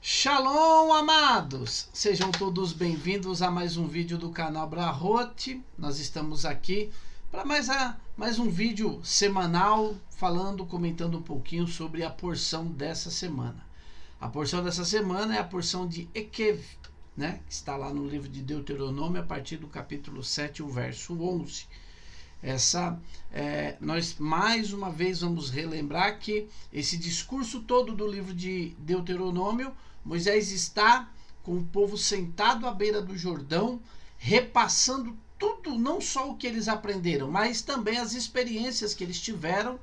Shalom, amados! Sejam todos bem-vindos a mais um vídeo do canal Brahot. Nós estamos aqui para mais um vídeo semanal comentando um pouquinho sobre a porção dessa semana. A porção dessa semana é a porção de Ekev, né? Que está lá no livro de Deuteronômio, a partir do capítulo 7, o verso 11. Nós mais uma vez vamos relembrar que esse discurso todo do livro de Deuteronômio, Moisés está com o povo sentado à beira do Jordão, repassando tudo, não só o que eles aprenderam, mas também as experiências que eles tiveram,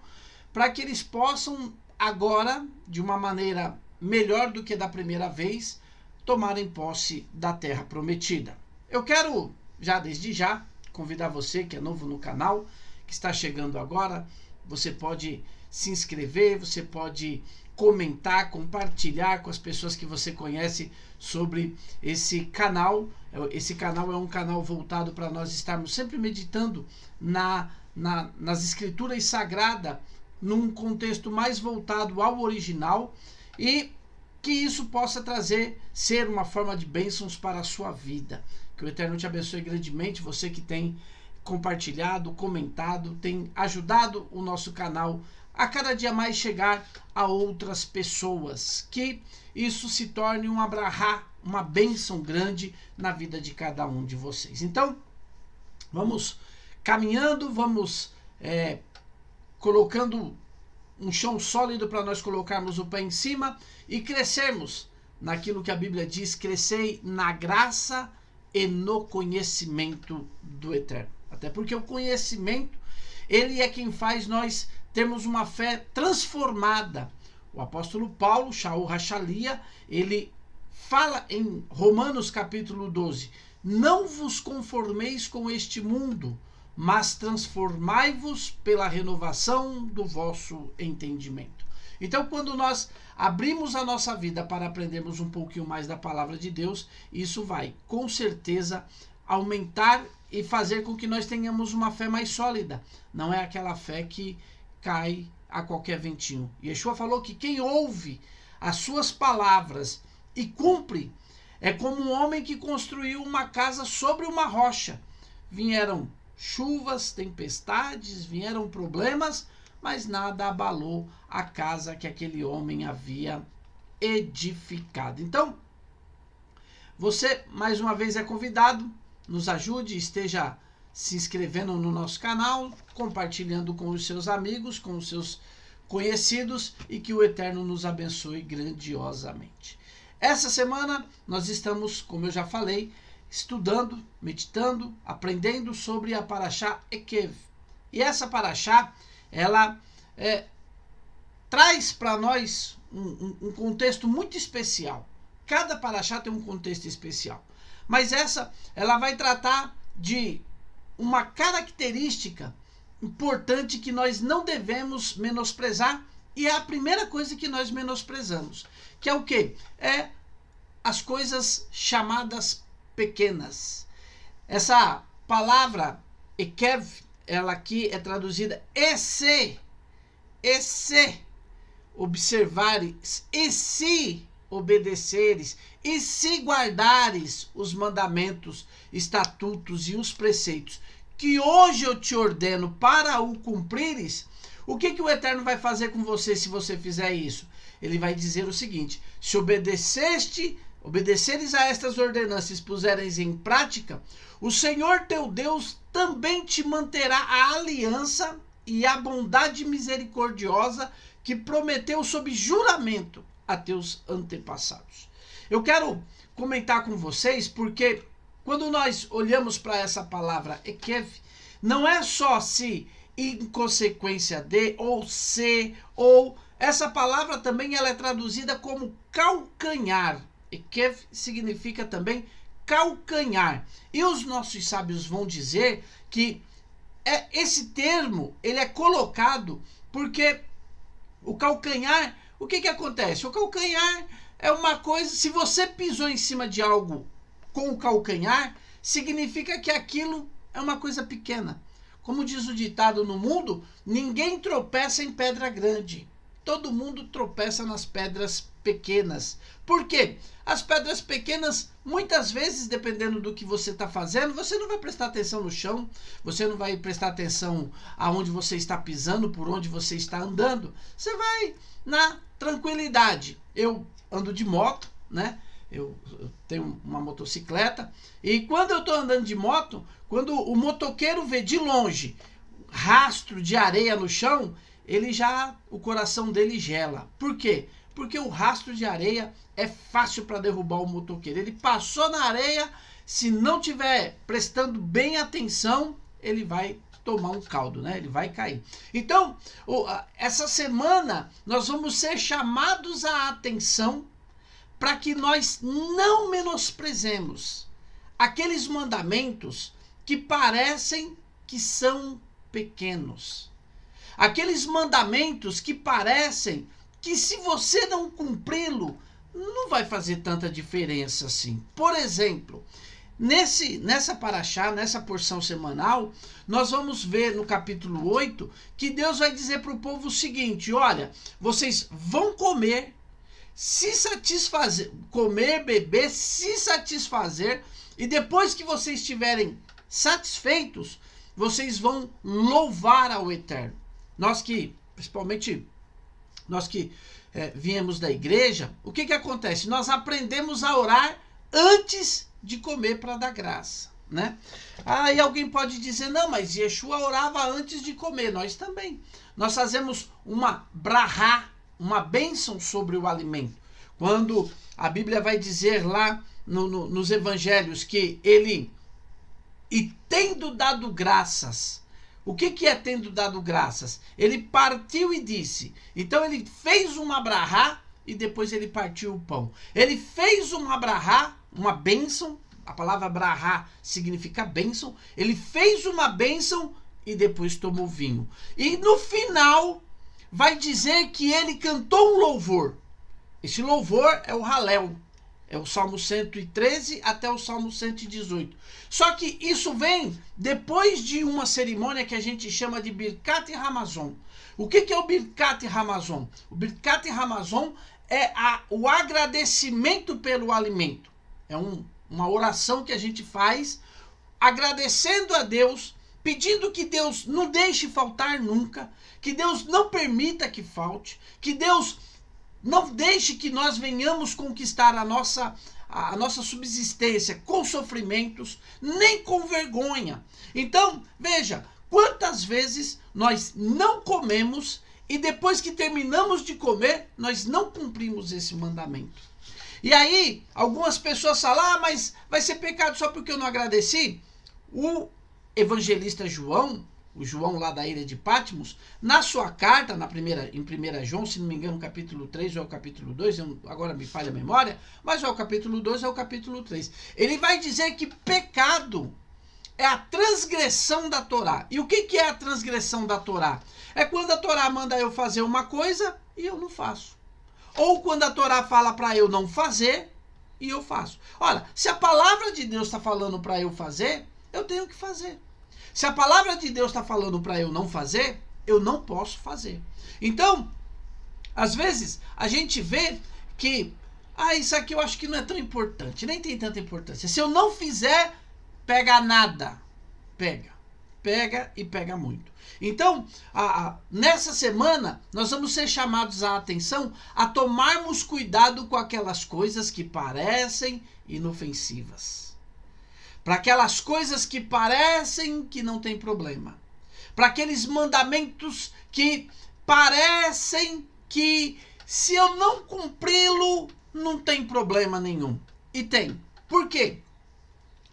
para que eles possam agora, de uma maneira melhor do que da primeira vez, tomarem posse da terra prometida. Eu quero, desde já, convidar você que é novo no canal, que está chegando agora. Você pode se inscrever, você pode comentar, compartilhar com as pessoas que você conhece sobre esse canal. Esse canal é um canal voltado para nós estarmos sempre meditando nas escrituras sagradas, num contexto mais voltado ao original, e que isso possa ser uma forma de bênçãos para a sua vida. Que o Eterno te abençoe grandemente, você que tem compartilhado, comentado, tem ajudado o nosso canal a cada dia mais chegar a outras pessoas. Que isso se torne um abrahá, uma bênção grande na vida de cada um de vocês. Então, vamos caminhando, vamos colocando um chão sólido para nós colocarmos o pé em cima e crescermos naquilo que a Bíblia diz: crescei na graça e no conhecimento do Eterno. Até porque o conhecimento, ele é quem faz nós termos uma fé transformada. O apóstolo Paulo, Shaul Hachalia, ele fala em Romanos capítulo 12: não vos conformeis com este mundo, mas transformai-vos pela renovação do vosso entendimento. Então, quando nós abrimos a nossa vida para aprendermos um pouquinho mais da palavra de Deus, isso vai, com certeza, aumentar e fazer com que nós tenhamos uma fé mais sólida. Não é aquela fé que cai a qualquer ventinho. Yeshua falou que quem ouve as suas palavras e cumpre é como um homem que construiu uma casa sobre uma rocha. Vieram chuvas, tempestades, vieram problemas, mas nada abalou a casa que aquele homem havia edificado. Então, você mais uma vez é convidado, nos ajude, esteja se inscrevendo no nosso canal, compartilhando com os seus amigos, com os seus conhecidos, e que o Eterno nos abençoe grandiosamente. Essa semana nós estamos, como eu já falei, estudando, meditando, aprendendo sobre a Parashá Ekev. E essa Parashá, ela traz para nós um contexto muito especial. Cada Parashá tem um contexto especial. Mas ela vai tratar de uma característica importante que nós não devemos menosprezar, e é a primeira coisa que nós menosprezamos, que é o quê? É as coisas chamadas pequenas. Essa palavra Ekev, ela aqui é traduzida e se observares, e se obedeceres, e se guardares os mandamentos, estatutos e os preceitos que hoje eu te ordeno para o cumprires. O que o Eterno vai fazer com você se você fizer isso? Ele vai dizer o seguinte: se obedeceres a estas ordenanças e puseres em prática, o Senhor teu Deus também te manterá a aliança e a bondade misericordiosa que prometeu sob juramento a teus antepassados. Eu quero comentar com vocês porque quando nós olhamos para essa palavra Ekev, não é só se, em consequência de, ou se, ou essa palavra também ela é traduzida como calcanhar. Ekev significa também calcanhar. E os nossos sábios vão dizer que esse termo ele é colocado porque o calcanhar, o que acontece? O calcanhar é uma coisa, se você pisou em cima de algo com o calcanhar, significa que aquilo é uma coisa pequena. Como diz o ditado no mundo, ninguém tropeça em pedra grande. Todo mundo tropeça nas pedras pequenas. Por quê? As pedras pequenas, muitas vezes, dependendo do que você está fazendo, você não vai prestar atenção no chão, você não vai prestar atenção aonde você está pisando, por onde você está andando. Você vai na tranquilidade. Eu ando de moto, né? Eu tenho uma motocicleta, e quando eu estou andando de moto, quando o motoqueiro vê de longe rastro de areia no chão, o coração dele gela. Por quê? Porque o rastro de areia é fácil para derrubar o motoqueiro. Ele passou na areia, se não tiver prestando bem atenção, ele vai tomar um caldo, né? Ele vai cair. Então, essa semana nós vamos ser chamados à atenção para que nós não menosprezemos aqueles mandamentos que parecem que são pequenos. Aqueles mandamentos que parecem que, se você não cumpri-lo, não vai fazer tanta diferença assim. Por exemplo, nessa paraxá, nessa porção semanal, nós vamos ver no capítulo 8 que Deus vai dizer para o povo o seguinte: olha, vocês vão comer, se satisfazer, comer, beber, se satisfazer, e depois que vocês estiverem satisfeitos, vocês vão louvar ao Eterno. Principalmente nós que viemos da igreja, o que acontece? Nós aprendemos a orar antes de comer para dar graça, né? Aí alguém pode dizer, não, mas Yeshua orava antes de comer. Nós também. Nós fazemos uma brahá, uma bênção sobre o alimento. Quando a Bíblia vai dizer lá nos evangelhos que ele, e tendo dado graças. O que é tendo dado graças? Ele partiu e disse. Então ele fez uma brahá e depois ele partiu o pão. Ele fez uma brahá, uma bênção. A palavra brahá significa bênção. Ele fez uma bênção e depois tomou vinho. E no final vai dizer que ele cantou um louvor. Esse louvor é o Halel. É o Salmo 113 até o Salmo 118. Só que isso vem depois de uma cerimônia que a gente chama de Birkat Hamazon. O que é o Birkat Hamazon? O Birkat Hamazon é o agradecimento pelo alimento. É uma oração que a gente faz agradecendo a Deus, pedindo que Deus não deixe faltar nunca, que Deus não permita que falte, que Deus não deixe que nós venhamos conquistar a nossa subsistência com sofrimentos, nem com vergonha. Então, veja, quantas vezes nós não comemos e depois que terminamos de comer, nós não cumprimos esse mandamento. E aí, algumas pessoas falam, mas vai ser pecado só porque eu não agradeci? O evangelista João, o João lá da ilha de Patmos, na sua carta, em 1 João, se não me engano, capítulo 3 ou é o capítulo 2, agora me falha a memória, mas ou é o capítulo 2 ou é o capítulo 3. Ele vai dizer que pecado é a transgressão da Torá. E o que é a transgressão da Torá? É quando a Torá manda eu fazer uma coisa e eu não faço. Ou quando a Torá fala para eu não fazer e eu faço. Olha, se a palavra de Deus está falando para eu fazer, eu tenho que fazer. Se a palavra de Deus está falando para eu não fazer, eu não posso fazer. Então, às vezes, a gente vê que, isso aqui eu acho que não é tão importante, nem tem tanta importância. Se eu não fizer, pega nada. Pega e pega muito. Então, nessa semana, nós vamos ser chamados à atenção a tomarmos cuidado com aquelas coisas que parecem inofensivas. Para aquelas coisas que parecem que não tem problema. Para aqueles mandamentos que parecem que, se eu não cumpri-lo, não tem problema nenhum. E tem. Por quê?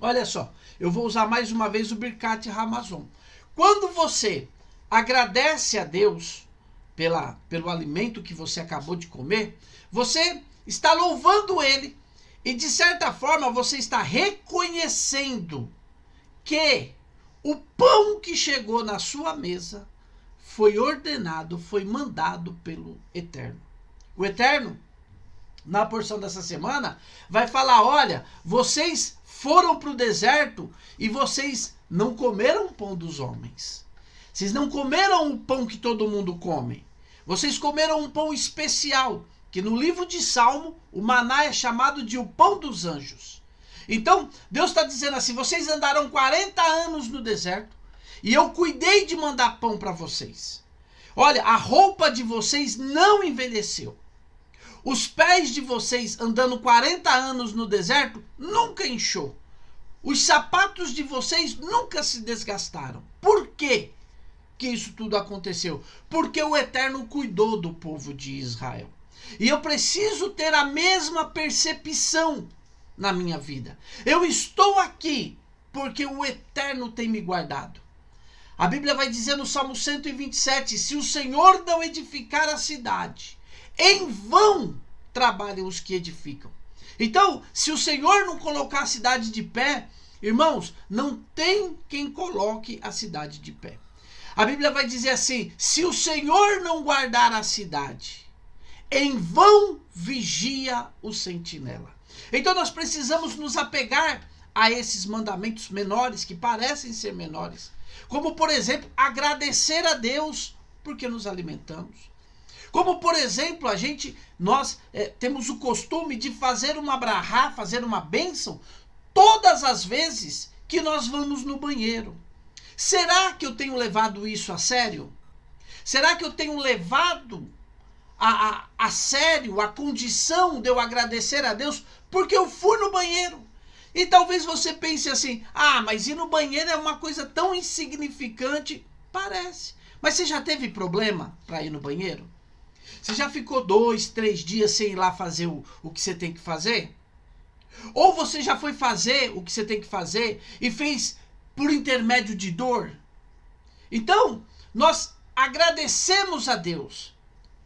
Olha só, eu vou usar mais uma vez o Birkat Hamazon. Quando você agradece a Deus pelo alimento que você acabou de comer, você está louvando Ele. E de certa forma você está reconhecendo que o pão que chegou na sua mesa foi ordenado, foi mandado pelo Eterno. O Eterno, na porção dessa semana, vai falar, olha, vocês foram para o deserto e vocês não comeram o pão dos homens. Vocês não comeram o pão que todo mundo come. Vocês comeram um pão especial. que no livro de Salmo, o maná é chamado de o pão dos anjos. Então, Deus está dizendo assim, vocês andaram 40 anos no deserto, e eu cuidei de mandar pão para vocês. Olha, a roupa de vocês não envelheceu. Os pés de vocês andando 40 anos no deserto nunca inchou. Os sapatos de vocês nunca se desgastaram. Por quê que isso tudo aconteceu? Porque o Eterno cuidou do povo de Israel. E eu preciso ter a mesma percepção na minha vida. Eu estou aqui porque o Eterno tem me guardado. A Bíblia vai dizer no Salmo 127, se o Senhor não edificar a cidade, em vão trabalham os que edificam. Então, se o Senhor não colocar a cidade de pé, irmãos, não tem quem coloque a cidade de pé. A Bíblia vai dizer assim, se o Senhor não guardar a cidade, em vão vigia o sentinela. Então nós precisamos nos apegar a esses mandamentos menores, que parecem ser menores. Como, por exemplo, agradecer a Deus porque nos alimentamos. Como, por exemplo, nós temos o costume de fazer uma brahá, fazer uma bênção, todas as vezes que nós vamos no banheiro. Será que eu tenho levado isso a sério? Será que eu tenho levado a sério a condição de eu agradecer a Deus porque eu fui no banheiro? E talvez você pense assim, mas ir no banheiro é uma coisa tão insignificante. Parece. Mas você já teve problema para ir no banheiro? Você já ficou 2, 3 dias sem ir lá fazer o que você tem que fazer? Ou você já foi fazer o que você tem que fazer e fez por intermédio de dor? Então, nós agradecemos a Deus.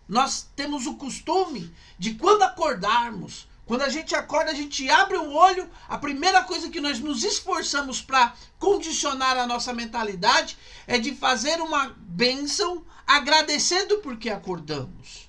Nós temos o costume de quando acordarmos, quando a gente acorda, a gente abre o olho, a primeira coisa que nós nos esforçamos para condicionar a nossa mentalidade é de fazer uma bênção agradecendo porque acordamos.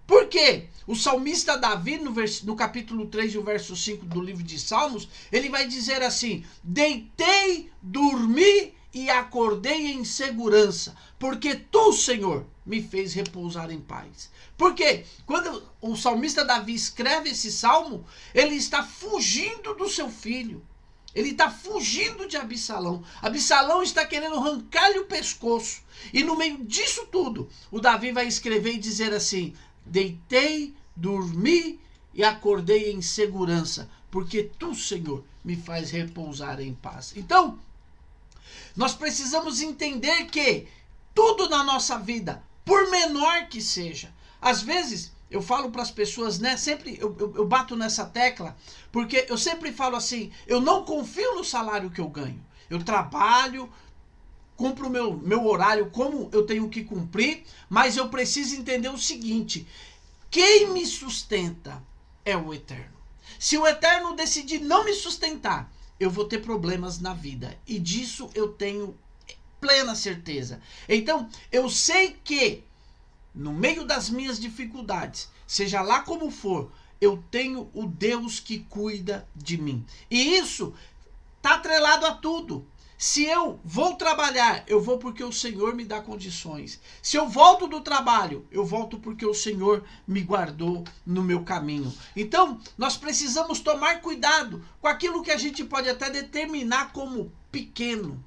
Por quê? O salmista Davi, no capítulo 3 e o verso 5 do livro de Salmos, ele vai dizer assim, deitei, dormi e acordei em segurança, porque tu, Senhor, me fez repousar em paz. Porque quando o salmista Davi escreve esse salmo, ele está fugindo do seu filho. Ele está fugindo de Absalão. Absalão está querendo arrancar-lhe o pescoço. E no meio disso tudo, o Davi vai escrever e dizer assim, deitei, dormi e acordei em segurança, porque tu, Senhor, me faz repousar em paz. Então, nós precisamos entender que tudo na nossa vida, por menor que seja, às vezes eu falo para as pessoas, né? Sempre eu bato nessa tecla, porque eu sempre falo assim, eu não confio no salário que eu ganho. Eu trabalho, cumpro o meu horário como eu tenho que cumprir, mas eu preciso entender o seguinte, quem me sustenta é o Eterno. Se o Eterno decidir não me sustentar, eu vou ter problemas na vida. E disso eu tenho plena certeza. Então, eu sei que no meio das minhas dificuldades, seja lá como for, eu tenho o Deus que cuida de mim. E isso está atrelado a tudo. Se eu vou trabalhar, eu vou porque o Senhor me dá condições. Se eu volto do trabalho, eu volto porque o Senhor me guardou no meu caminho. Então, nós precisamos tomar cuidado com aquilo que a gente pode até determinar como pequeno.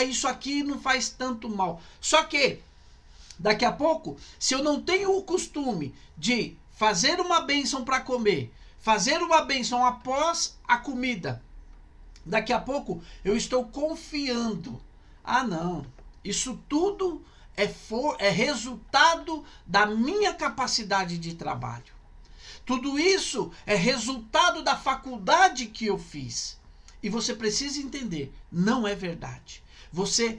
Isso aqui não faz tanto mal. Só que, daqui a pouco, se eu não tenho o costume de fazer uma bênção para comer, fazer uma bênção após a comida, daqui a pouco eu estou confiando. Não, isso tudo é resultado da minha capacidade de trabalho. Tudo isso é resultado da faculdade que eu fiz. E você precisa entender, não é verdade. Você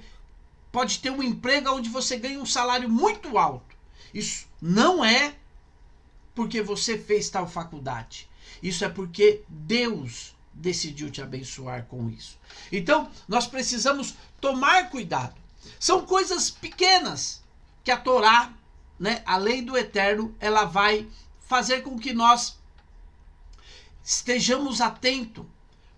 pode ter um emprego onde você ganha um salário muito alto. Isso não é porque você fez tal faculdade. Isso é porque Deus decidiu te abençoar com isso. Então, nós precisamos tomar cuidado. São coisas pequenas que a Torá, né, a lei do Eterno, ela vai fazer com que nós estejamos atentos.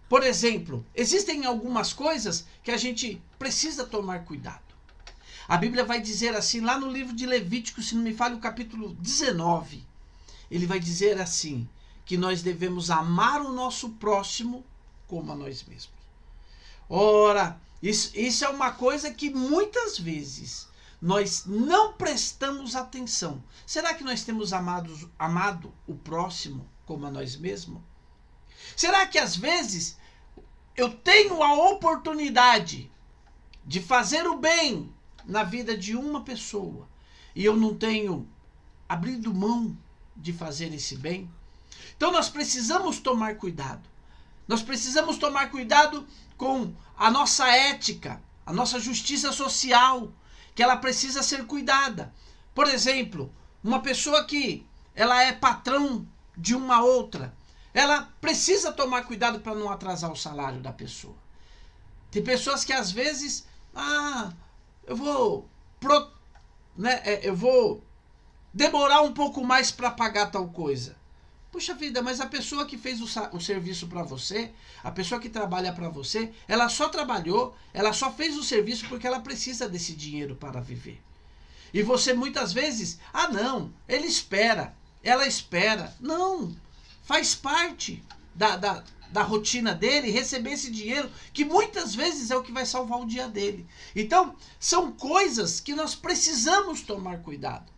Por exemplo, existem algumas coisas que a gente precisa tomar cuidado. A Bíblia vai dizer assim, lá no livro de Levítico, se não me falha, o capítulo 19. ele vai dizer assim, que nós devemos amar o nosso próximo como a nós mesmos. Ora, isso é uma coisa que muitas vezes nós não prestamos atenção. Será que nós temos amado o próximo como a nós mesmos? Será que às vezes eu tenho a oportunidade de fazer o bem na vida de uma pessoa e eu não tenho abrido mão de fazer esse bem? Então nós precisamos tomar cuidado. Nós precisamos tomar cuidado com a nossa ética, a nossa justiça social, que ela precisa ser cuidada. Por exemplo, uma pessoa que ela é patrão de uma outra, ela precisa tomar cuidado para não atrasar o salário da pessoa. Tem pessoas que às vezes, eu vou demorar um pouco mais para pagar tal coisa. Puxa vida, mas a pessoa que fez o serviço para você, a pessoa que trabalha para você, ela só trabalhou, ela só fez o serviço porque ela precisa desse dinheiro para viver. E você muitas vezes, não, ele espera, ela espera. Não, faz parte da rotina dele receber esse dinheiro, que muitas vezes é o que vai salvar o dia dele. Então, são coisas que nós precisamos tomar cuidado.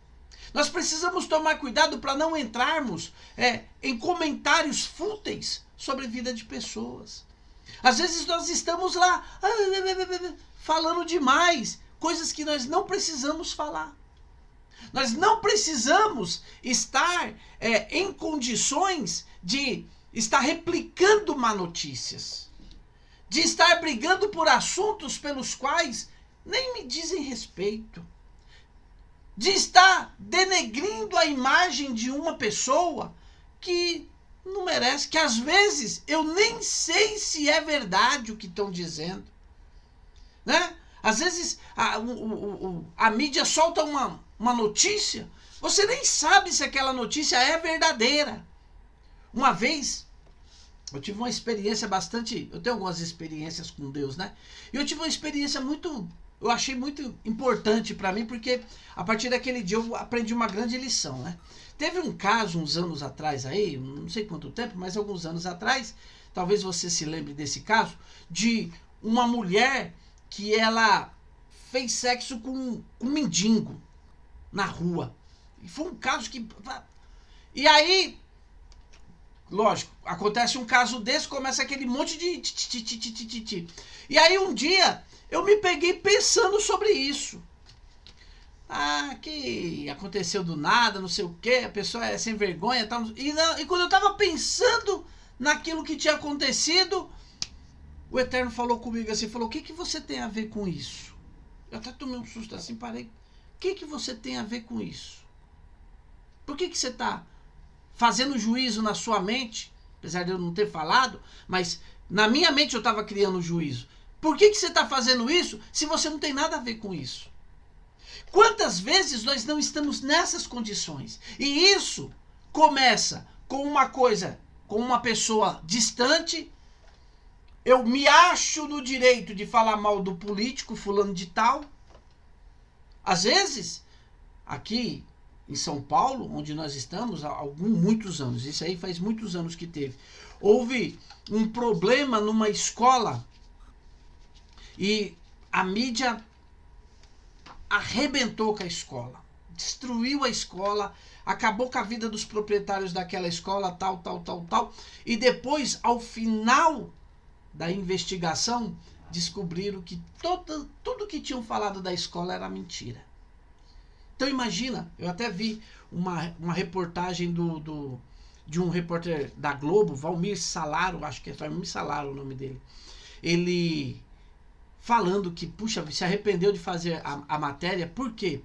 Nós precisamos tomar cuidado para não entrarmos em comentários fúteis sobre a vida de pessoas. Às vezes nós estamos lá falando demais, coisas que nós não precisamos falar. Nós não precisamos estar em condições de estar replicando má notícias, de estar brigando por assuntos pelos quais nem me dizem respeito, de estar denegrindo a imagem de uma pessoa que não merece, que às vezes eu nem sei se é verdade o que estão dizendo, né? Às vezes a mídia solta uma notícia, você nem sabe se aquela notícia é verdadeira. Uma vez, eu tive uma experiência eu tenho algumas experiências com Deus, né? E eu tive uma experiência eu achei muito importante para mim, porque a partir daquele dia eu aprendi uma grande lição, né? Teve um caso uns anos atrás aí, não sei quanto tempo, mas alguns anos atrás, talvez você se lembre desse caso, de uma mulher que ela fez sexo com um mendigo na rua. E foi um caso que... E aí, lógico, acontece um caso desse, começa aquele monte de... E aí um dia eu me peguei pensando sobre isso. Que aconteceu do nada, não sei o que, a pessoa é sem vergonha e tal. E quando eu estava pensando naquilo que tinha acontecido, o Eterno falou comigo assim, falou, o que você tem a ver com isso? Eu até tomei um susto assim, parei. O que você tem a ver com isso? Por que você está fazendo juízo na sua mente? Apesar de eu não ter falado, mas na minha mente eu estava criando juízo. Por que você está fazendo isso se você não tem nada a ver com isso? Quantas vezes nós não estamos nessas condições? E isso começa com uma coisa, com uma pessoa distante. Eu me acho no direito de falar mal do político fulano de tal. Às vezes, aqui em São Paulo, onde nós estamos há muitos anos, isso aí faz muitos anos que teve, houve um problema numa escola e a mídia arrebentou com a escola, destruiu a escola, acabou com a vida dos proprietários daquela escola, tal. E depois, ao final da investigação, descobriram que tudo que tinham falado da escola era mentira. Então imagina, eu até vi uma reportagem de um repórter da Globo, Valmir Salaro, acho que é Valmir Salaro o nome dele. Ele falando que, puxa, se arrependeu de fazer a matéria. Por quê?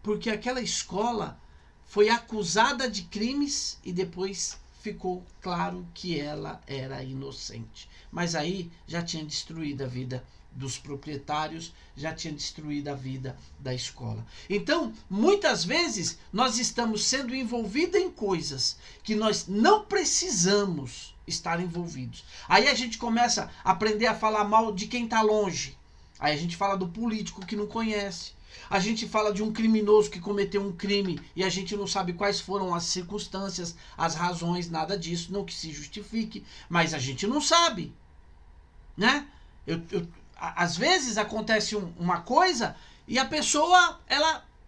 Porque aquela escola foi acusada de crimes e depois ficou claro que ela era inocente. Mas aí já tinha destruído a vida dos proprietários, já tinha destruído a vida da escola. Então, muitas vezes, nós estamos sendo envolvidos em coisas que nós não precisamos estar envolvidos. Aí a gente começa a aprender a falar mal de quem está longe. Aí a gente fala do político que não conhece. A gente fala de um criminoso que cometeu um crime e a gente não sabe quais foram as circunstâncias, as razões, nada disso, não que se justifique, mas a gente não sabe, né? Às vezes acontece uma coisa e a pessoa,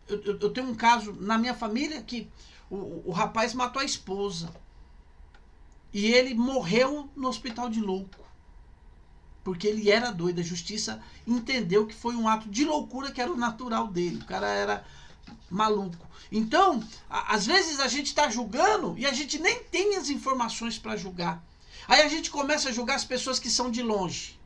eu tenho um caso na minha família que o rapaz matou a esposa e ele morreu no hospital de louco. Porque ele era doido, a justiça entendeu que foi um ato de loucura que era o natural dele. O cara era maluco. Então, às vezes a gente está julgando e a gente nem tem as informações para julgar. Aí a gente começa a julgar as pessoas que são de longe.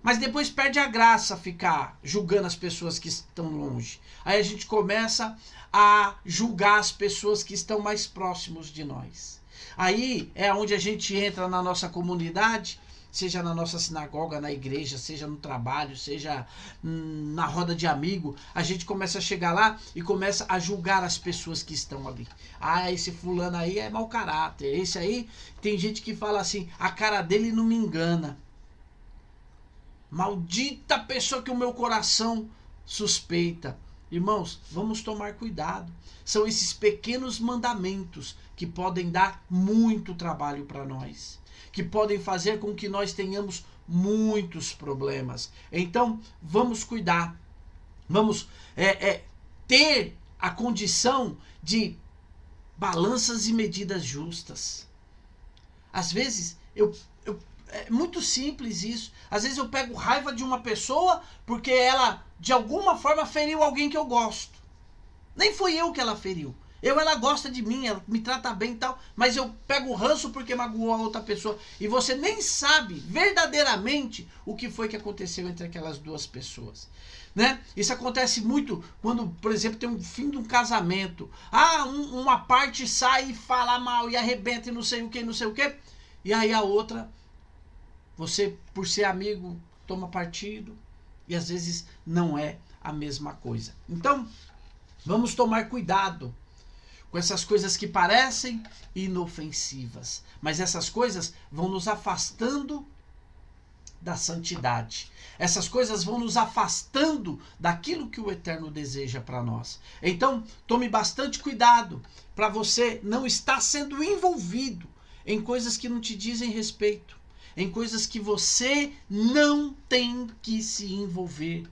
Mas depois perde a graça ficar julgando as pessoas que estão longe. Aí a gente começa a julgar as pessoas que estão mais próximos de nós. Aí é onde a gente entra na nossa comunidade, seja na nossa sinagoga, na igreja, seja no trabalho, seja na roda de amigo, a gente começa a chegar lá e começa a julgar as pessoas que estão ali. Ah, esse fulano aí é mau caráter, esse aí, tem gente que fala assim, a cara dele não me engana. Maldita pessoa que o meu coração suspeita. Irmãos, vamos tomar cuidado. São esses pequenos mandamentos que podem dar muito trabalho para nós, que podem fazer com que nós tenhamos muitos problemas. Então, vamos cuidar. Vamos ter a condição de balanças e medidas justas. Às vezes, é muito simples isso. Às vezes eu pego raiva de uma pessoa porque ela, de alguma forma, feriu alguém que eu gosto. Nem foi eu que ela feriu. Ela gosta de mim, ela me trata bem e tal, mas eu pego o ranço porque magoou a outra pessoa. E você nem sabe verdadeiramente o que foi que aconteceu entre aquelas duas pessoas. Né? Isso acontece muito quando, por exemplo, tem um fim de um casamento. Uma parte sai e fala mal e arrebenta e não sei o que, não sei o que. E aí a outra, você, por ser amigo, toma partido. E às vezes não é a mesma coisa. Então, vamos tomar cuidado com essas coisas que parecem inofensivas. Mas essas coisas vão nos afastando da santidade. Essas coisas vão nos afastando daquilo que o Eterno deseja para nós. Então, tome bastante cuidado para você não estar sendo envolvido em coisas que não te dizem respeito, em coisas que você não tem que se envolver,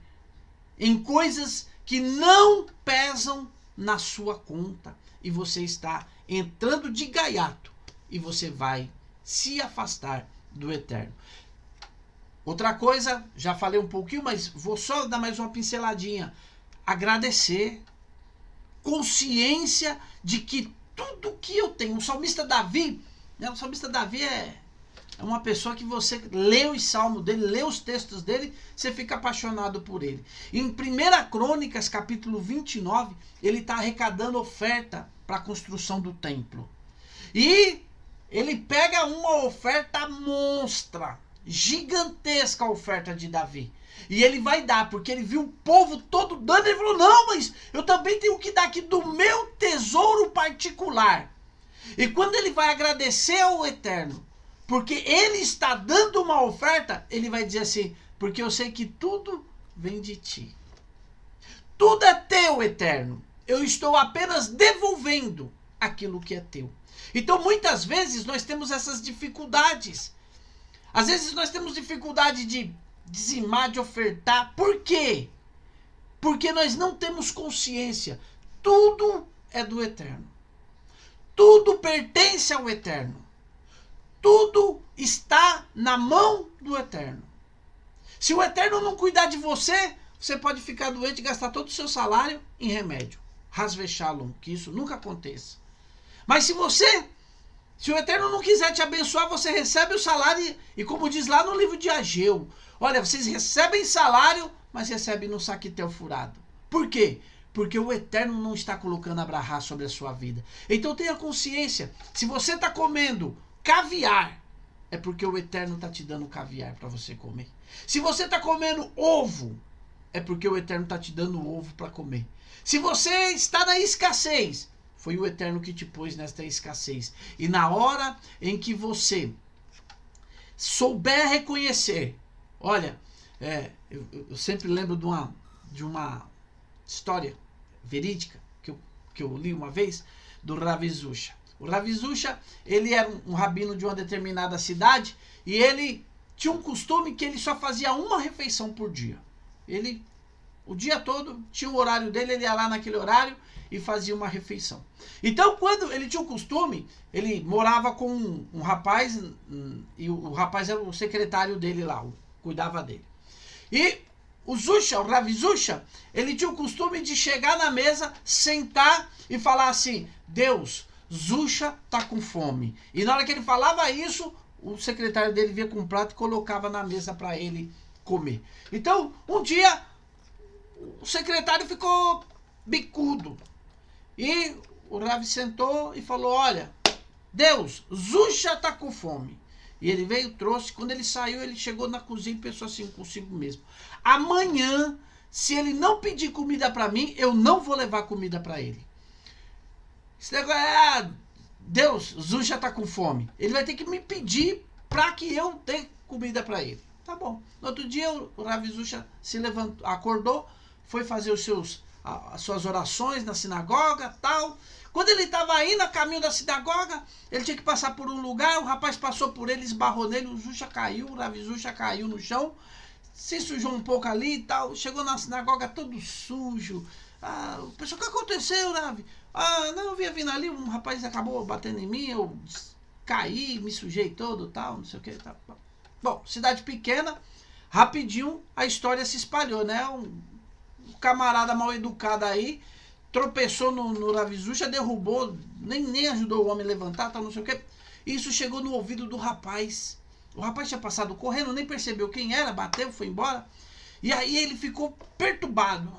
em coisas que não pesam na sua conta. E você está entrando de gaiato e você vai se afastar do Eterno. Outra coisa, já falei um pouquinho, mas vou só dar mais uma pinceladinha. Agradecer. Consciência de que tudo que eu tenho. O salmista Davi, né? O salmista Davi é uma pessoa que você lê os salmos dele, lê os textos dele, você fica apaixonado por ele. Em 1 Crônicas, capítulo 29, ele está arrecadando oferta para a construção do templo. E ele pega uma oferta monstra, gigantesca a oferta de Davi. E ele vai dar, porque ele viu o povo todo dando, e ele falou, não, mas eu também tenho que dar aqui do meu tesouro particular. E quando ele vai agradecer ao Eterno, porque ele está dando uma oferta, ele vai dizer assim, porque eu sei que tudo vem de ti. Tudo é teu, Eterno. Eu estou apenas devolvendo aquilo que é teu. Então, muitas vezes, nós temos essas dificuldades. Às vezes, nós temos dificuldade de dizimar, de ofertar. Por quê? Porque nós não temos consciência. Tudo é do Eterno. Tudo pertence ao Eterno. Tudo está na mão do Eterno. Se o Eterno não cuidar de você, você pode ficar doente e gastar todo o seu salário em remédio. Hasve shalom, que isso nunca aconteça. Mas se o Eterno não quiser te abençoar, você recebe o salário e como diz lá no livro de Ageu, olha, vocês recebem salário, mas recebem no saquitel furado. Por quê? Porque o Eterno não está colocando abrahá sobre a sua vida. Então tenha consciência, se você está comendo caviar, é porque o Eterno está te dando caviar para você comer. Se você está comendo ovo, é porque o Eterno está te dando ovo para comer. Se você está na escassez, foi o Eterno que te pôs nesta escassez. E na hora em que você souber reconhecer, olha, eu sempre lembro de de uma história verídica que eu li uma vez, do Rav Zusha. O Rav Zusha, ele era um rabino de uma determinada cidade e ele tinha um costume que ele só fazia uma refeição por dia. Ele, o dia todo, tinha o horário dele, ele ia lá naquele horário e fazia uma refeição. Então, quando ele tinha um costume, ele morava com um rapaz, e o rapaz era o secretário dele lá, cuidava dele. E o Zusha, o Rav Zusha, ele tinha o costume de chegar na mesa, sentar e falar assim: Deus, Zusha tá com fome. E na hora que ele falava isso, o secretário dele vinha com um prato e colocava na mesa para ele comer. Então, um dia, o secretário ficou bicudo. E o Rav sentou e falou: olha, Deus, Zusha tá com fome. E ele veio, trouxe. Quando ele saiu, ele chegou na cozinha e pensou assim consigo mesmo: amanhã, se ele não pedir comida para mim, eu não vou levar comida para ele. Esse negócio é: Deus, Zusha tá com fome. Ele vai ter que me pedir para que eu dê comida para ele. Tá bom. No outro dia, o Rav Zusha se levantou, acordou, foi fazer as suas orações na sinagoga, tal. Quando ele estava indo a caminho da sinagoga, ele tinha que passar por um lugar, o rapaz passou por ele, esbarrou nele, o Zusha caiu, o Rav Zusha caiu no chão, se sujou um pouco ali e tal, chegou na sinagoga todo sujo. O pessoal: o que aconteceu, Rav? Não, eu vinha vindo ali, um rapaz acabou batendo em mim, eu caí, me sujei todo, tal, não sei o que. Tal. Bom, cidade pequena, rapidinho a história se espalhou, né? Um camarada mal educado aí, tropeçou no Rav Zusha, derrubou, nem ajudou o homem a levantar, tal, não sei o que. Isso chegou no ouvido do rapaz. O rapaz tinha passado correndo, nem percebeu quem era, bateu, foi embora. E aí ele ficou perturbado.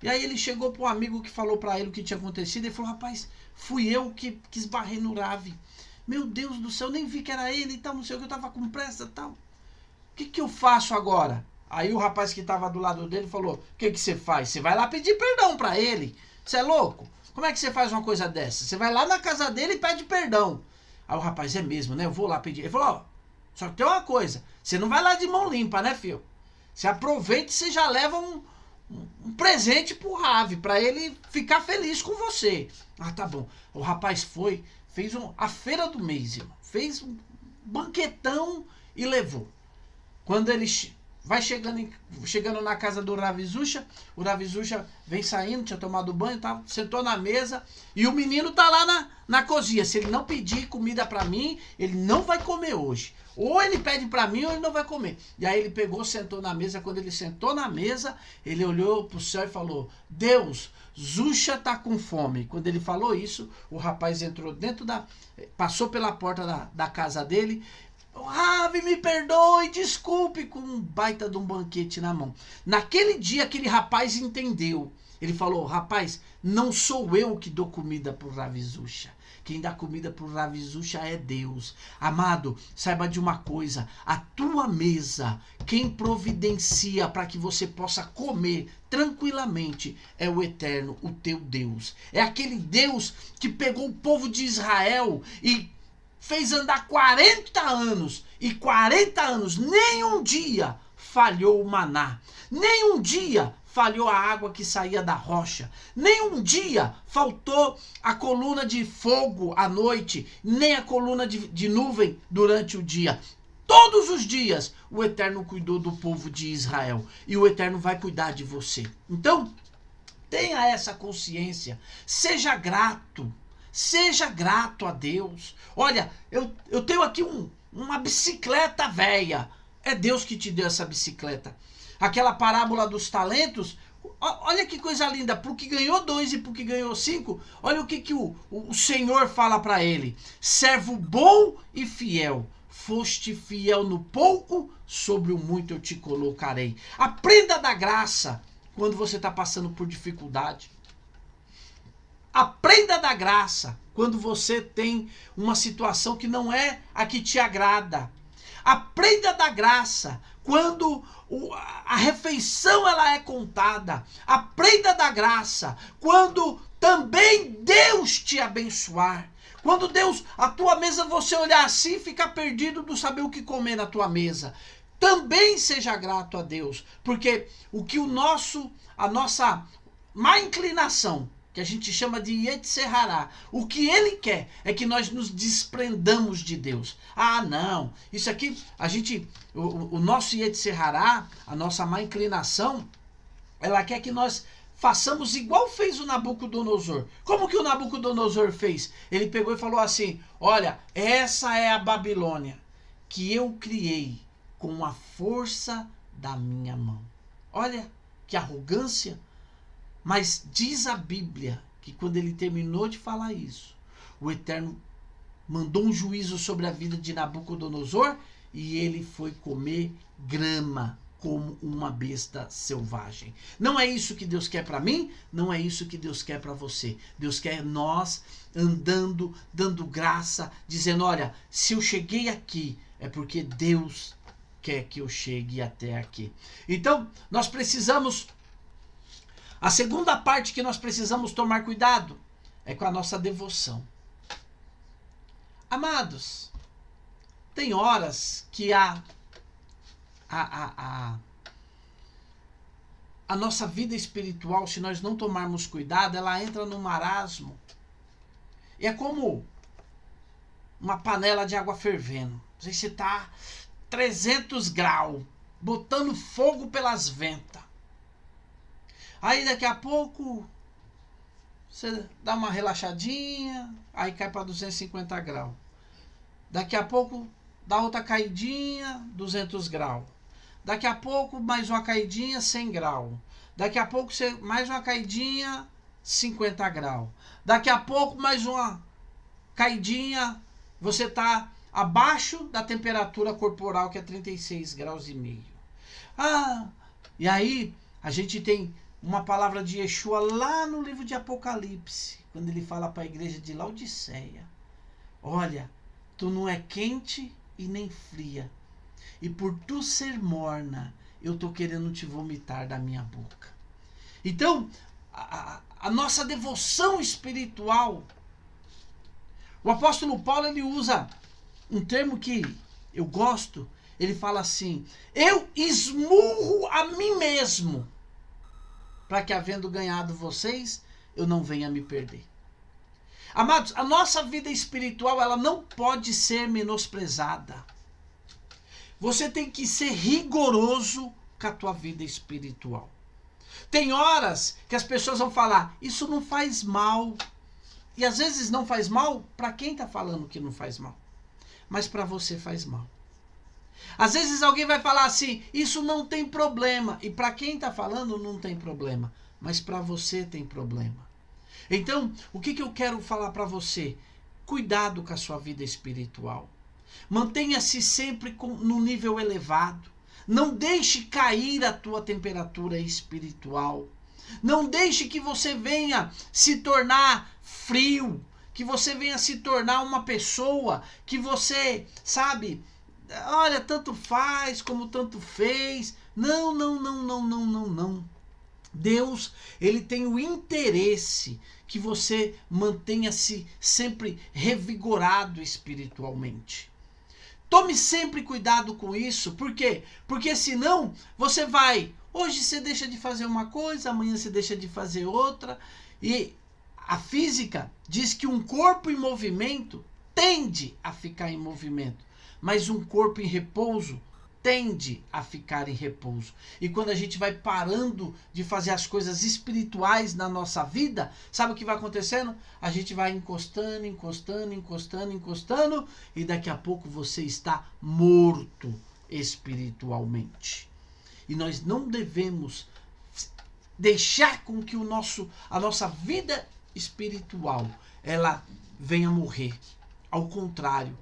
E aí ele chegou para um amigo que falou para ele o que tinha acontecido. Ele falou: rapaz, fui eu que esbarrei no Rav. Meu Deus do céu, nem vi que era ele e tal, não sei o que, eu tava com pressa e tal. O que eu faço agora? Aí o rapaz que estava do lado dele falou: o que você faz? Você vai lá pedir perdão para ele. Você é louco? Como é que você faz uma coisa dessa? Você vai lá na casa dele e pede perdão. Aí o rapaz: é mesmo, né? Eu vou lá pedir. Ele falou: só que tem uma coisa, você não vai lá de mão limpa, né, filho? Você aproveita e você já leva um presente pro Rav, para ele ficar feliz com você. Tá bom. O rapaz fez a feira do mês, irmão. Fez um banquetão e levou. Quando ele vai chegando na casa do Rav Zusha, o Rav Zusha vem saindo, tinha tomado banho, tá, sentou na mesa e o menino tá lá na cozinha. Se ele não pedir comida para mim, ele não vai comer hoje. Ou ele pede para mim ou ele não vai comer. E aí ele pegou, sentou na mesa. Quando ele sentou na mesa, ele olhou pro céu e falou: Deus, Zusha tá com fome. Quando ele falou isso, o rapaz entrou passou pela porta da casa dele. Rav, me perdoe, desculpe, com um baita de um banquete na mão. Naquele dia, aquele rapaz entendeu. Ele falou: rapaz, não sou eu que dou comida pro Rav Zusha. Quem dá comida pro Rav Zusha é Deus. Amado, saiba de uma coisa: a tua mesa, quem providencia para que você possa comer tranquilamente é o Eterno, o teu Deus. É aquele Deus que pegou o povo de Israel e fez andar 40 anos, e 40 anos, nem um dia falhou o maná, nem um dia falhou a água que saía da rocha, nem um dia faltou a coluna de fogo à noite, nem a coluna de nuvem durante o dia. Todos os dias o Eterno cuidou do povo de Israel, e o Eterno vai cuidar de você. Então, tenha essa consciência, seja grato. Seja grato a Deus. Olha, eu tenho aqui uma bicicleta velha. É Deus que te deu essa bicicleta. Aquela parábola dos talentos, olha que coisa linda. Para o que ganhou 2 e para o que ganhou 5, olha o que o Senhor fala para ele: servo bom e fiel. Foste fiel no pouco, sobre o muito eu te colocarei. Aprenda da graça quando você está passando por dificuldade. Aprenda da graça quando você tem uma situação que não é a que te agrada. Aprenda da graça quando a refeição ela é contada. Aprenda da graça quando também Deus te abençoar. Quando Deus, a tua mesa, você olhar assim e ficar perdido, não saber o que comer na tua mesa. também seja grato a Deus, porque a nossa má inclinação, que a gente chama de Yetzirah, o que ele quer é que nós nos desprendamos de Deus. Ah, não, isso aqui, o nosso Yetzirah, a nossa má inclinação, ela quer que nós façamos igual fez o Nabucodonosor. Como que o Nabucodonosor fez? Ele pegou e falou assim: olha, essa é a Babilônia que eu criei com a força da minha mão. Olha que arrogância. Mas diz a Bíblia que quando ele terminou de falar isso, o Eterno mandou um juízo sobre a vida de Nabucodonosor e ele foi comer grama como uma besta selvagem. Não é isso que Deus quer para mim, não é isso que Deus quer para você. Deus quer nós andando, dando graça, dizendo: olha, se eu cheguei aqui, é porque Deus quer que eu chegue até aqui. Então, nós precisamos... A segunda parte que nós precisamos tomar cuidado é com a nossa devoção. Amados, tem horas que a nossa vida espiritual, se nós não tomarmos cuidado, ela entra num marasmo. E é como uma panela de água fervendo. Você está 300 graus, botando fogo pelas ventas. Aí daqui a pouco você dá uma relaxadinha, aí cai para 250 graus. Daqui a pouco dá outra caidinha, 200 graus. Daqui a pouco mais uma caidinha, 100 graus. Daqui a pouco mais uma caidinha, 50 graus. Daqui a pouco mais uma caidinha, você está abaixo da temperatura corporal, que é 36 graus e meio. E aí a gente tem uma palavra de Yeshua lá no livro de Apocalipse, quando ele fala para a igreja de Laodiceia: olha, tu não é quente e nem fria, e por tu ser morna, eu estou querendo te vomitar da minha boca. Então, a nossa devoção espiritual, o apóstolo Paulo, ele usa um termo que eu gosto. Ele fala assim: eu esmurro a mim mesmo, para que, havendo ganhado vocês, eu não venha me perder. Amados, a nossa vida espiritual, ela não pode ser menosprezada. Você tem que ser rigoroso com a tua vida espiritual. Tem horas que as pessoas vão falar: isso não faz mal. E às vezes não faz mal para quem está falando que não faz mal. Mas para você faz mal. Às vezes alguém vai falar assim: isso não tem problema. E para quem está falando não tem problema. Mas para você tem problema. Então, o que eu quero falar para você? Cuidado com a sua vida espiritual. Mantenha-se sempre no nível elevado. Não deixe cair a tua temperatura espiritual. Não deixe que você venha se tornar frio. Que você venha se tornar uma pessoa que você, sabe... olha, tanto faz como tanto fez. Não. Deus, ele tem o interesse que você mantenha-se sempre revigorado espiritualmente. Tome sempre cuidado com isso. Por quê? Porque senão você vai... hoje você deixa de fazer uma coisa, amanhã você deixa de fazer outra. E a física diz que um corpo em movimento tende a ficar em movimento. Mas um corpo em repouso tende a ficar em repouso. E quando a gente vai parando de fazer as coisas espirituais na nossa vida, sabe o que vai acontecendo? A gente vai encostando, e daqui a pouco você está morto espiritualmente. E nós não devemos deixar com que a nossa vida espiritual ela venha morrer. Ao contrário,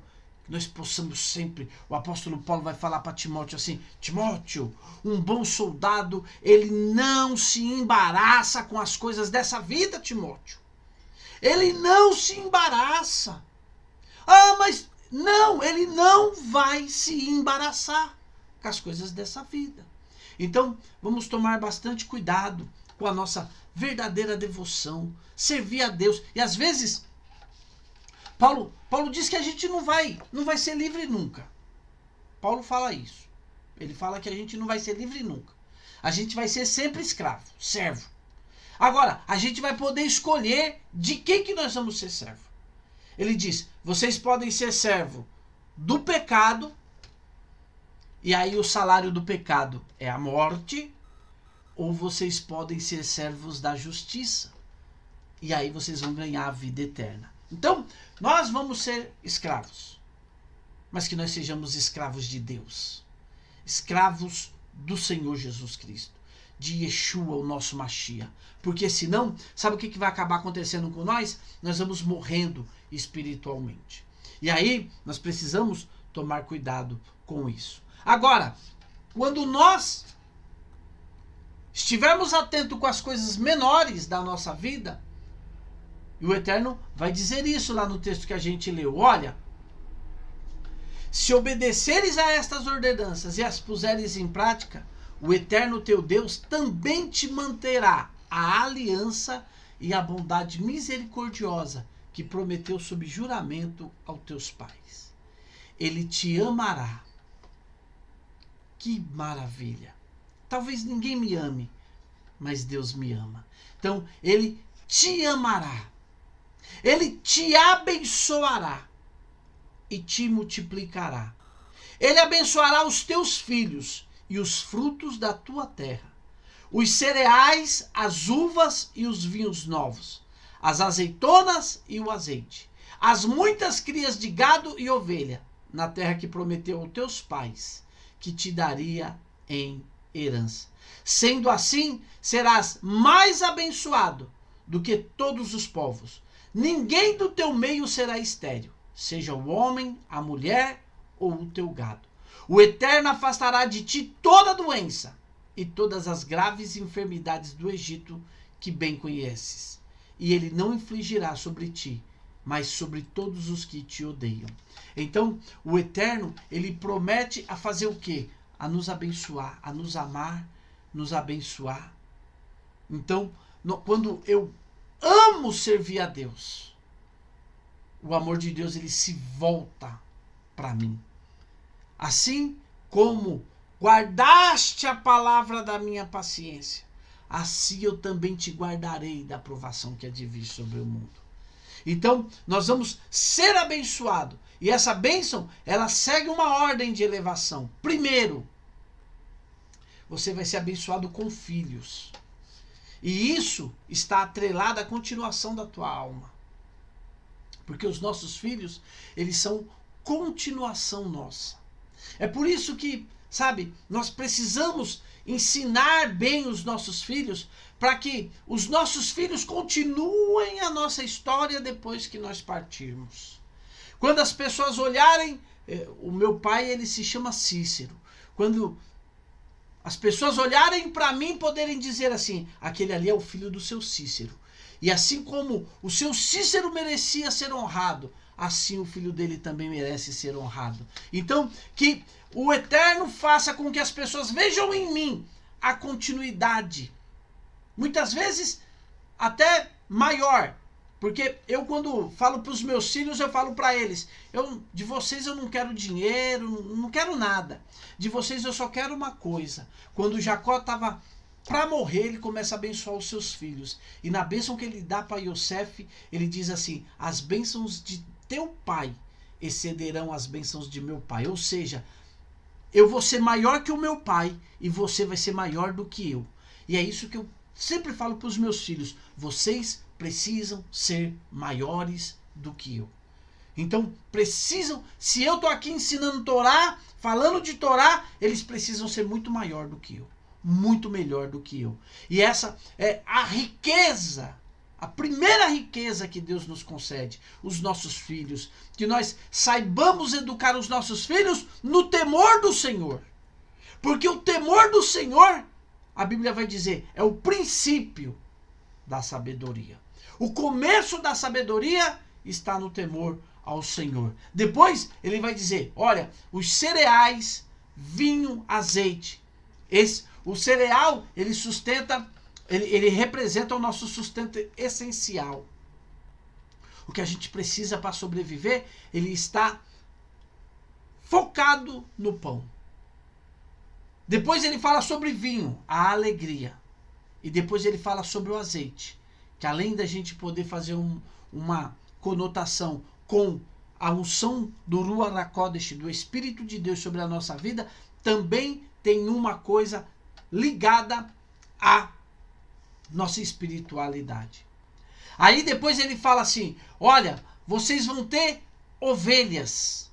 nós possamos sempre... o apóstolo Paulo vai falar para Timóteo assim: Timóteo, um bom soldado, ele não se embaraça com as coisas dessa vida, Timóteo. Ele não se embaraça. Mas não, ele não vai se embaraçar com as coisas dessa vida. Então, vamos tomar bastante cuidado com a nossa verdadeira devoção, servir a Deus. E às vezes... Paulo diz que a gente não vai ser livre nunca. Paulo fala isso. Ele fala que a gente não vai ser livre nunca. A gente vai ser sempre escravo, servo. Agora, a gente vai poder escolher de quem que nós vamos ser servo. Ele diz, vocês podem ser servo do pecado, e aí o salário do pecado é a morte, ou vocês podem ser servos da justiça, e aí vocês vão ganhar a vida eterna. Então, nós vamos ser escravos, mas que nós sejamos escravos de Deus, escravos do Senhor Jesus Cristo, de Yeshua, o nosso Mashiach. Porque senão, sabe o que vai acabar acontecendo com nós? Nós vamos morrendo espiritualmente. E aí, nós precisamos tomar cuidado com isso. Agora, quando nós estivermos atentos com as coisas menores da nossa vida, e o Eterno vai dizer isso lá no texto que a gente leu. Olha, se obedeceres a estas ordenanças e as puseres em prática, o Eterno teu Deus também te manterá a aliança e a bondade misericordiosa que prometeu sob juramento aos teus pais. Ele te amará. Que maravilha! Talvez ninguém me ame, mas Deus me ama. Então, Ele te amará. Ele te abençoará e te multiplicará. Ele abençoará os teus filhos e os frutos da tua terra, os cereais, as uvas e os vinhos novos, as azeitonas e o azeite, as muitas crias de gado e ovelha, na terra que prometeu aos teus pais, que te daria em herança. Sendo assim, serás mais abençoado do que todos os povos. Ninguém do teu meio será estéril, seja o homem, a mulher ou o teu gado. O Eterno afastará de ti toda doença e todas as graves enfermidades do Egito que bem conheces. E ele não infligirá sobre ti, mas sobre todos os que te odeiam. Então, o Eterno, ele promete a fazer o quê? A nos abençoar, a nos amar, nos abençoar. Então, quando eu amo servir a Deus, o amor de Deus, ele se volta para mim. Assim como guardaste a palavra da minha paciência, assim eu também te guardarei da provação que há de vir sobre o mundo. Então, nós vamos ser abençoados. E essa bênção, ela segue uma ordem de elevação. Primeiro, você vai ser abençoado com filhos. E isso está atrelado à continuação da tua alma. Porque os nossos filhos, eles são continuação nossa. É por isso que, sabe, nós precisamos ensinar bem os nossos filhos, para que os nossos filhos continuem a nossa história depois que nós partirmos. Quando as pessoas olharem, o meu pai, ele se chama Cícero. Quando as pessoas olharem para mim, poderem dizer assim, aquele ali é o filho do seu Cícero. E assim como o seu Cícero merecia ser honrado, assim o filho dele também merece ser honrado. Então, que o Eterno faça com que as pessoas vejam em mim a continuidade. Muitas vezes até maior. Porque eu, quando falo para os meus filhos, eu falo para eles, de vocês eu não quero dinheiro, não quero nada. De vocês eu só quero uma coisa. Quando Jacó estava para morrer, ele começa a abençoar os seus filhos. E na bênção que ele dá para Yosef, ele diz assim, as bênçãos de teu pai excederão as bênçãos de meu pai. Ou seja, eu vou ser maior que o meu pai e você vai ser maior do que eu. E é isso que eu sempre falo para os meus filhos. Vocês precisam ser maiores do que eu. Então, precisam, se eu estou aqui ensinando Torá, falando de Torá, eles precisam ser muito maior do que eu. Muito melhor do que eu. E essa é a riqueza, a primeira riqueza que Deus nos concede, os nossos filhos. Que nós saibamos educar os nossos filhos no temor do Senhor. Porque o temor do Senhor, a Bíblia vai dizer, é o princípio da sabedoria. O começo da sabedoria está no temor ao Senhor. Depois ele vai dizer, olha, os cereais, vinho, azeite. O cereal, ele sustenta, ele representa o nosso sustento essencial. O que a gente precisa para sobreviver, ele está focado no pão. Depois ele fala sobre vinho, a alegria. E depois ele fala sobre o azeite, que além da gente poder fazer uma conotação com a unção do Ruach HaKodesh, do Espírito de Deus sobre a nossa vida, também tem uma coisa ligada à nossa espiritualidade. Aí depois ele fala assim, olha, vocês vão ter ovelhas.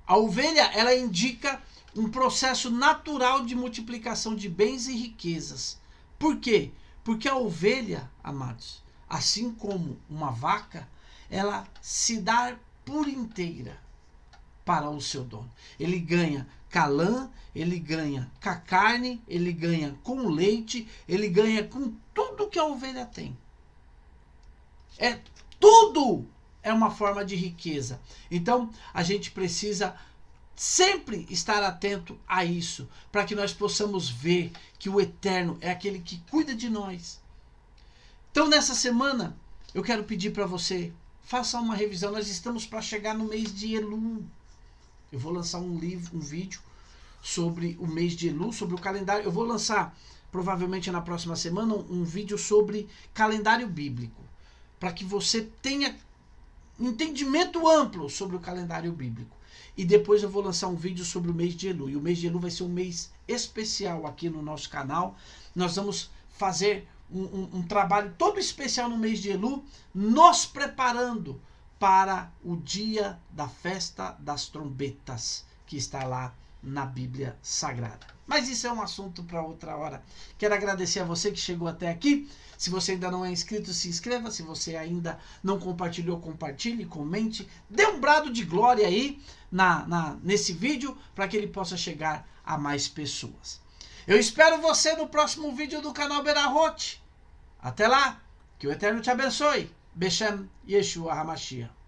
A ovelha, ela indica um processo natural de multiplicação de bens e riquezas. Por quê? Porque a ovelha, amados, assim como uma vaca, ela se dá por inteira para o seu dono. Ele ganha com a lã, ele ganha com a carne, ele ganha com o leite, ele ganha com tudo que a ovelha tem. Tudo é uma forma de riqueza. Então, a gente precisa sempre estar atento a isso, para que nós possamos ver que o Eterno é aquele que cuida de nós. Então, nessa semana, eu quero pedir para você, faça uma revisão. Nós estamos para chegar no mês de Elul. Eu vou lançar um vídeo sobre o mês de Elul, sobre o calendário. Eu vou lançar, provavelmente na próxima semana, um vídeo sobre calendário bíblico, para que você tenha entendimento amplo sobre o calendário bíblico. E depois eu vou lançar um vídeo sobre o mês de Elul. E o mês de Elul vai ser um mês especial aqui no nosso canal. Nós vamos fazer um trabalho todo especial no mês de Elul, nos preparando para o dia da festa das trombetas, que está lá na Bíblia Sagrada. Mas isso é um assunto para outra hora. Quero agradecer a você que chegou até aqui. Se você ainda não é inscrito, se inscreva. Se você ainda não compartilhou, compartilhe, comente. Dê um brado de glória aí nesse vídeo, para que ele possa chegar a mais pessoas. Eu espero você no próximo vídeo do canal Berahot. Até lá, que o Eterno te abençoe. Beshem Yeshua HaMashiach.